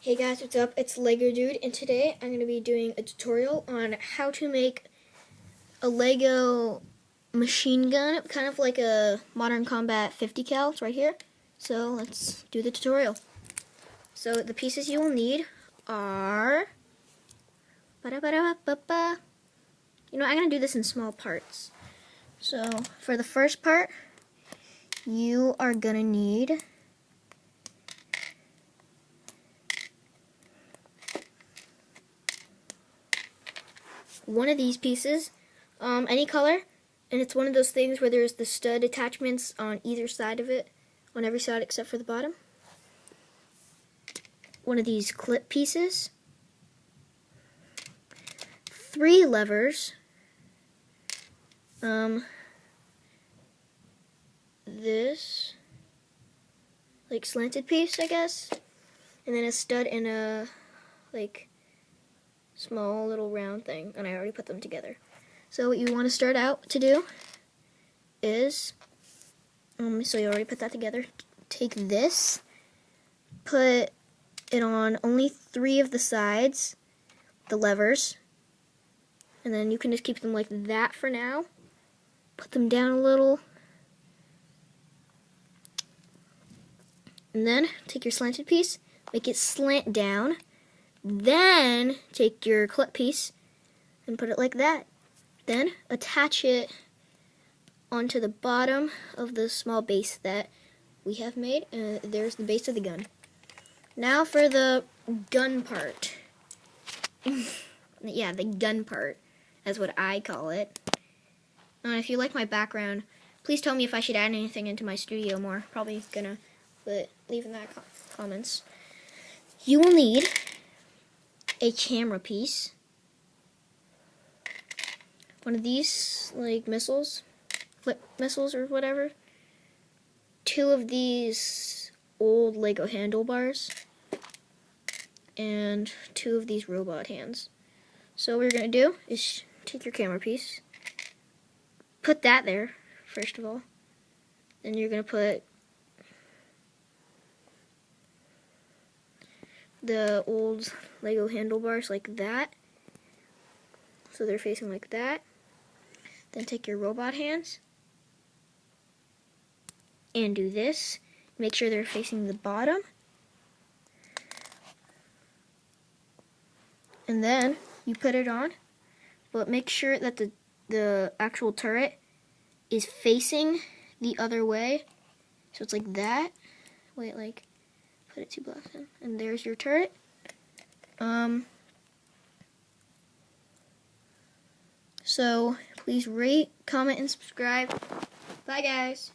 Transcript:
Hey guys, what's up? It's Lego Dude, and today I'm going to be doing a tutorial on how to make a Lego machine gun, kind of like a Modern Combat 50 cal. It's right here. So let's do the tutorial. So the pieces you will need are... I'm going to do this in small parts. So for the first part, you are going to need... one of these pieces, any color, and it's one of those things where there's the stud attachments on either side of it, on every side except for the bottom. One of these clip pieces, 3 levers, this like slanted piece, I guess, and then a stud and a like small little round thing, and I already put them together. So what you want to start out to do is, so you already put that together, take this, put it on only 3 of the sides, the levers, and then you can just keep them like that for now. Put them down a little, and then take your slanted piece, make it slant down, then take your clip piece and put it like that. Then attach it onto the bottom of the small base that we have made. There's the base of the gun. Now for the gun part. Yeah, the gun part. That's what I call it. If you like my background, please tell me if I should add anything into my studio more. Probably gonna, but leave in that comments. You will need a camera piece, one of these like missiles, flip missiles or whatever, 2 of these old Lego handlebars, and 2 of these robot hands. So what you're going to do is take your camera piece, put that there first of all, then you're going to put the old Lego handlebars like that, so they're facing like that. Then take your robot hands and do this. Make sure they're facing the bottom. And then you put it on, but make sure that the actual turret is facing the other way. So it's like that. Wait, like, put it 2 blocks in. And there's your turret. So please rate, comment, and subscribe. Bye, guys.